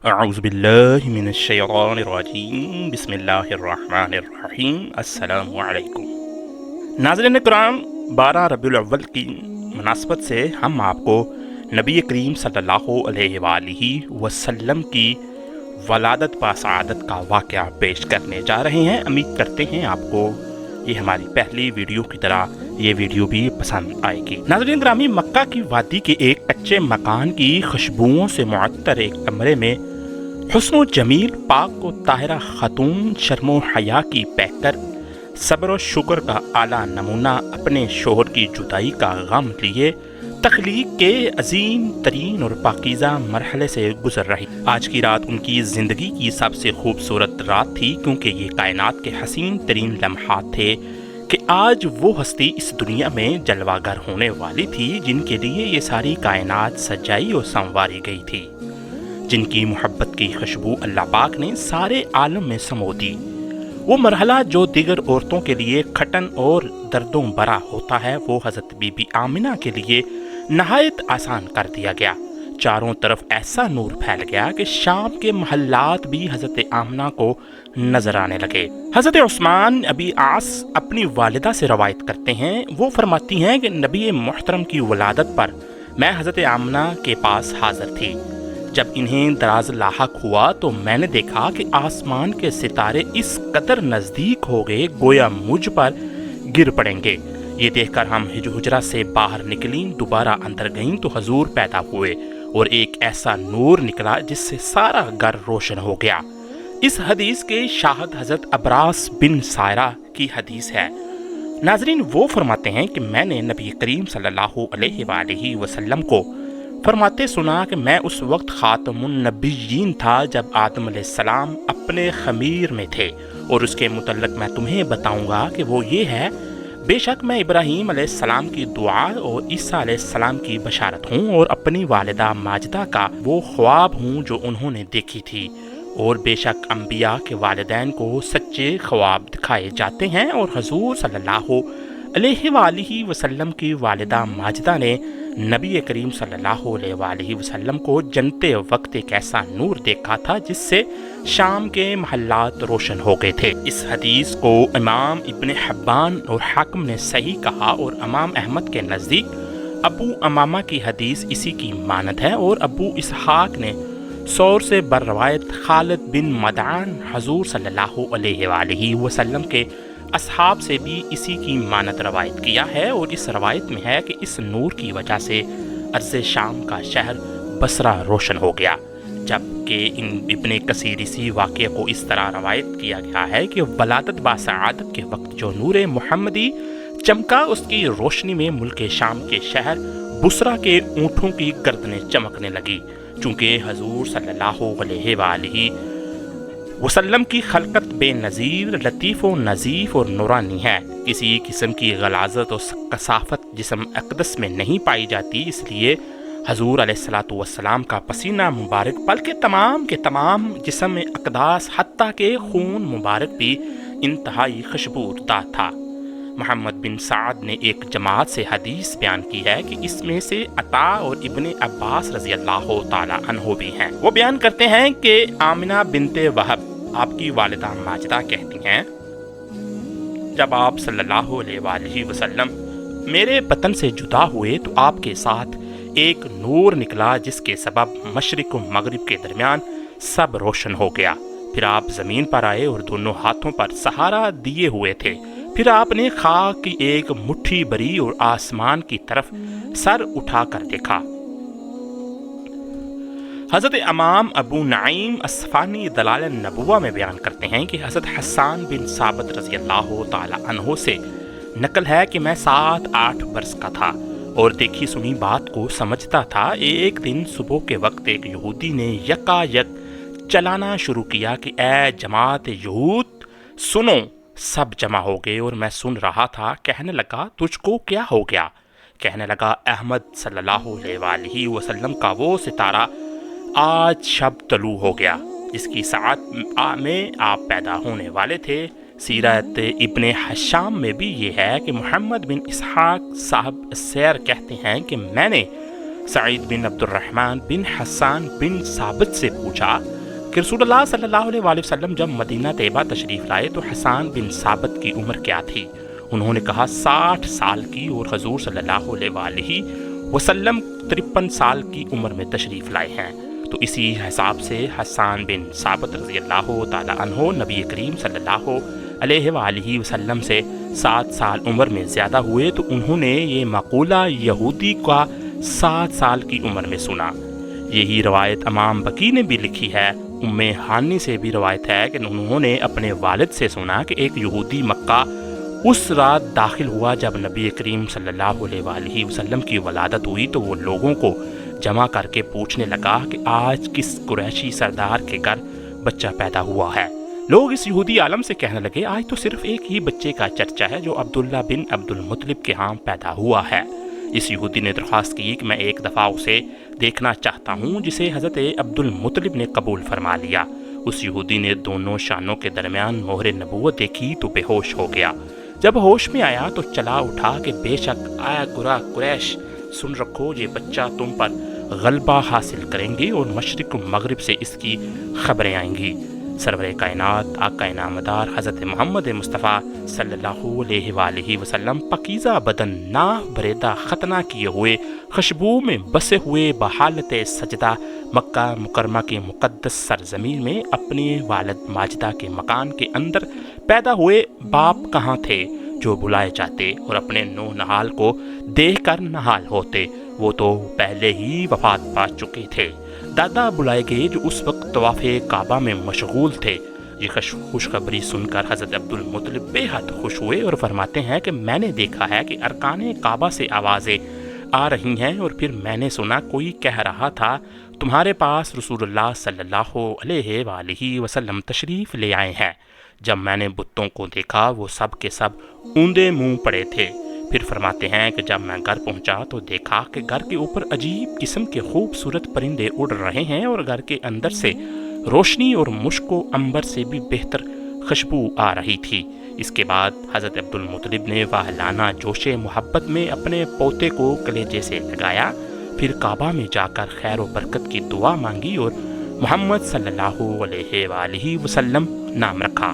اعوذ باللہ من الشیطان الرجیم بسم اللہ الرحمن الرحیم السلام علیکم۔ ناظرین کرام، 12 ربیع الاول کی مناسبت سے ہم آپ کو نبی کریم صلی اللہ علیہ وآلہ وسلم کی ولادت بسعادت کا واقعہ پیش کرنے جا رہے ہیں۔ امید کرتے ہیں آپ کو یہ ہماری پہلی ویڈیو کی طرح یہ ویڈیو بھی پسند آئے گی۔ ناظرین گرامی، مکہ کی وادی کے ایک کچے مکان کی خوشبوؤں سے معطر ایک کمرے میں حسن و جمیل، پاک و طاہرہ خاتون، شرم و حیا کی پیکر، صبر و شکر کا اعلیٰ نمونہ، اپنے شوہر کی جدائی کا غم لیے تخلیق کے عظیم ترین اور پاکیزہ مرحلے سے گزر رہی۔ آج کی رات ان کی زندگی کی سب سے خوبصورت رات تھی، کیونکہ یہ کائنات کے حسین ترین لمحات تھے کہ آج وہ ہستی اس دنیا میں جلوہ گر ہونے والی تھی جن کے لیے یہ ساری کائنات سجائی اور سنواری گئی تھی، جن کی محبت کی خوشبو اللہ پاک نے سارے عالم میں سمو دی۔ وہ مرحلہ جو دیگر عورتوں کے لیے کھٹن اور دردوں برا ہوتا ہے، وہ حضرت بی بی آمنہ کے لیے نہایت آسان کر دیا گیا۔ چاروں طرف ایسا نور پھیل گیا کہ شام کے محلات بھی حضرت آمنہ کو نظر آنے لگے۔ حضرت عثمان ابی عاص اپنی والدہ سے روایت کرتے ہیں، وہ فرماتی ہیں کہ نبی محترم کی ولادت پر میں حضرت آمنہ کے پاس حاضر تھی۔ جب انہیں دراز لاحق ہوا تو میں نے دیکھا کہ آسمان کے ستارے اس قدر نزدیک ہو گئے گویا مجھ پر گر پڑیں گے۔ یہ دیکھ کر ہم حجرہ سے باہر نکلیں، دوبارہ اندر گئیں تو حضور پیدا ہوئے اور ایک ایسا نور نکلا جس سے سارا گھر روشن ہو گیا۔ اس حدیث کے شاہد حضرت عباس بن سائرہ کی حدیث ہے۔ ناظرین، وہ فرماتے ہیں کہ میں نے نبی کریم صلی اللہ علیہ وآلہ وسلم کو فرماتے سنا کہ میں اس وقت خاتم النبیین تھا جب آدم علیہ السلام اپنے خمیر میں تھے، اور اس کے متعلق میں تمہیں بتاؤں گا کہ وہ یہ ہے، بے شک میں ابراہیم علیہ السلام کی دعا اور عیسیٰ علیہ السلام کی بشارت ہوں، اور اپنی والدہ ماجدہ کا وہ خواب ہوں جو انہوں نے دیکھی تھی، اور بے شک انبیاء کے والدین کو سچے خواب دکھائے جاتے ہیں، اور حضور صلی اللہ علیہ وآلہ وسلم کی والدہ ماجدہ نے نبی کریم صلی اللہ علیہ وآلہ وسلم کو جنتے وقت ایک ایسا نور دیکھا تھا جس سے شام کے محلات روشن ہو گئے تھے۔ اس حدیث کو امام ابن حبان اور حاکم نے صحیح کہا، اور امام احمد کے نزدیک ابو امامہ کی حدیث اسی کی مانند ہے، اور ابو اسحاق نے ثور سے بر روایت خالد بن مدعان حضور صلی اللہ علیہ وآلہ وسلم کے اصحاب سے بھی اسی کی مانند روایت کیا ہے، اور اس روایت میں ہے کہ اس نور کی وجہ سے ارض شام کا شہر بصرہ روشن ہو گیا، جبکہ ابن کثیر اسی واقعے کو اس طرح روایت کیا گیا ہے کہ ولادت بسعادت کے وقت جو نور محمدی چمکا، اس کی روشنی میں ملک شام کے شہر بصرہ کے اونٹوں کی گردنیں چمکنے لگی، چونکہ حضور صلی اللہ علیہ وآلہ وسلم کی خلقت بے نظیر، لطیف و نظیف اور نورانی ہے۔ کسی قسم کی غلاظت اور کثافت جسم اقدس میں نہیں پائی جاتی، اس لیے حضور علیہ السلام کا پسینہ مبارک بلکہ تمام کے تمام جسم اقداس حتیٰ کہ خون مبارک بھی انتہائی خوشبودار تھا۔ محمد بن سعد نے ایک جماعت سے حدیث بیان کی ہے کہ اس میں سے عطا اور ابن عباس رضی اللہ تعالی عنہ بھی ہیں۔ وہ بیان کرتے ہیں کہ آمنہ بنت وہب آپ کی والدہ ماجدہ کہتی ہیں، جب آپ صلی اللہ علیہ وآلہ وسلم میرے بطن سے جدا ہوئے تو آپ کے ساتھ ایک نور نکلا جس کے سبب مشرق و مغرب کے درمیان سب روشن ہو گیا۔ پھر آپ زمین پر آئے اور دونوں ہاتھوں پر سہارا دیے ہوئے تھے۔ پھر آپ نے خاک کی ایک مٹھی بری اور آسمان کی طرف سر اٹھا کر دیکھا۔ حضرت امام ابو نعیم اصفہانی دلائل النبوہ میں بیان کرتے ہیں کہ حضرت حسان بن ثابت رضی اللہ تعالی عنہ سے نقل ہے کہ میں 7-8 برس کا تھا اور دیکھی سنی بات کو سمجھتا تھا۔ ایک دن صبح کے وقت ایک یہودی نے یکا یک چلانا شروع کیا کہ اے جماعت یہود سنو۔ سب جمع ہو گئے اور میں سن رہا تھا۔ کہنے لگا تجھ کو کیا ہو گیا؟ کہنے لگا احمد صلی اللہ علیہ وآلہ وسلم کا وہ ستارہ آج شب طلوع ہو گیا جس کی ساعت میں آپ پیدا ہونے والے تھے۔ سیرت ابن حشام میں بھی یہ ہے کہ محمد بن اسحاق صاحب سیر کہتے ہیں کہ میں نے سعید بن عبد الرحمن بن حسان بن ثابت سے پوچھا کہ رسول اللہ صلی اللہ علیہ وآلہ وسلم جب مدینہ طیبہ تشریف لائے تو حسان بن ثابت کی عمر کیا تھی؟ انہوں نے کہا 60 سال کی، اور حضور صلی اللہ علیہ وآلہ وسلم 53 سال کی عمر میں تشریف لائے ہیں۔ تو اسی حساب سے حسان بن ثابت رضی اللہ تعالی عنہ نبی کریم صلی اللہ علیہ وآلہ وسلم سے 7 سال عمر میں زیادہ ہوئے، تو انہوں نے یہ مقولہ یہودی کا 7 سال کی عمر میں سنا۔ یہی روایت امام بقی نے بھی لکھی ہے۔ ام ہانی سے بھی روایت ہے کہ انہوں نے اپنے والد سے سنا کہ ایک یہودی مکہ اس رات داخل ہوا جب نبی کریم صلی اللہ علیہ وآلہ وسلم کی ولادت ہوئی، تو وہ لوگوں کو جمع کر کے پوچھنے لگا کہ آج کس قریشی سردار کے گھر بچہ پیدا ہوا ہے۔ لوگ اس یہودی عالم سے کہنے لگے آج تو صرف ایک ہی بچے کا چرچا ہے جو عبداللہ بن عبد المطلب کے ہاں پیدا ہوا ہے۔ اس یہودی نے درخواست کی کہ میں ایک دفعہ اسے دیکھنا چاہتا ہوں، جسے حضرت عبد المطلب نے قبول فرما لیا۔ اس یہودی نے دونوں شانوں کے درمیان مہر نبوت دیکھی تو بے ہوش ہو گیا۔ جب ہوش میں آیا تو چلا اٹھا کہ بے شک آیا گرا قریش، سن رکھو یہ بچہ تم پر غلبہ حاصل کریں گے اور مشرق و مغرب سے اس کی خبریں آئیں گی۔ سرور کائنات آقا نامدار حضرت محمد مصطفیٰ صلی اللہ علیہ وآلہ وسلم پاکیزہ بدن ناف بریدہ ختنہ کیے ہوئے خوشبو میں بسے ہوئے بحالت سجدہ مکہ مکرمہ کے مقدس سرزمین میں اپنے والد ماجدہ کے مکان کے اندر پیدا ہوئے باپ کہاں تھے جو بلائے جاتے اور اپنے نو نہال کو دیکھ کر نہال ہوتے؟ وہ تو پہلے ہی وفات پا چکے تھے۔ دادا بلائے گئے جو اس وقت طواف کعبہ میں مشغول تھے۔ یہ خوشخبری سن کر حضرت عبد المطلب بے حد خوش ہوئے اور فرماتے ہیں کہ میں نے دیکھا ہے کہ ارکان کعبہ سے آوازیں آ رہی ہیں، اور پھر میں نے سنا کوئی کہہ رہا تھا تمہارے پاس رسول اللہ صلی اللہ علیہ وآلہ وسلم تشریف لے آئے ہیں۔ جب میں نے بتوں کو دیکھا وہ سب کے سب اوندے منہ پڑے تھے۔ پھر فرماتے ہیں کہ جب میں گھر پہنچا تو دیکھا کہ گھر کے اوپر عجیب قسم کے خوبصورت پرندے اڑ رہے ہیں، اور گھر کے اندر سے روشنی اور مشک و عنبر سے بھی بہتر خوشبو آ رہی تھی۔ اس کے بعد حضرت عبد المطلب نے واہلانہ جوش محبت میں اپنے پوتے کو کلیجے سے لگایا، پھر کعبہ میں جا کر خیر و برکت کی دعا مانگی اور محمد صلی اللہ علیہ وآلہ وسلم نام رکھا۔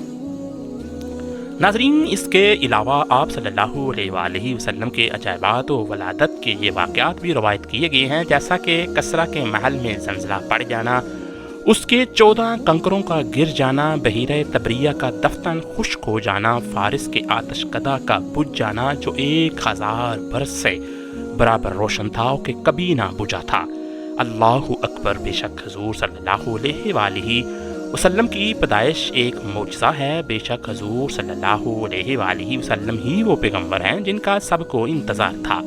ناظرین، اس کے علاوہ آپ صلی اللہ علیہ وآلہ وسلم کے عجائبات و ولادت کے یہ واقعات بھی روایت کیے گئے ہیں، جیسا کہ کسرا کے محل میں زلزلہ پڑ جانا، اس کے 14 کنکروں کا گر جانا، بحیرہ تبریہ کا دفتن خشک ہو جانا، فارس کے آتش کدہ کا بجھ جانا جو 1000 برس سے برابر روشن تھا کہ کبھی نہ بجھا تھا۔ اللہ اکبر، بے شک حضور صلی اللہ علیہ وآلہ وسلم کی پیدائش ایک معجزہ ہے۔ بے شک حضور صلی اللہ علیہ وآلہ وسلم ہی وہ پیغمبر ہیں جن کا سب کو انتظار تھا۔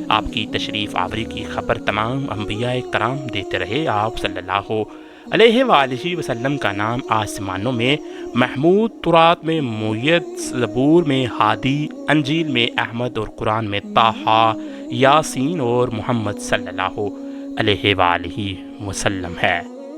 آپ کی تشریف آوری کی خبر تمام انبیاء کرام دیتے رہے۔ آپ صلی اللہ علیہ وآلہ وسلم کا نام آسمانوں میں محمود، تورات میں مؤید، زبور میں ہادی، انجیل میں احمد اور قرآن میں طٰہٰ، یاسین اور محمد صلی اللہ علیہ وآلہ وسلم ہے۔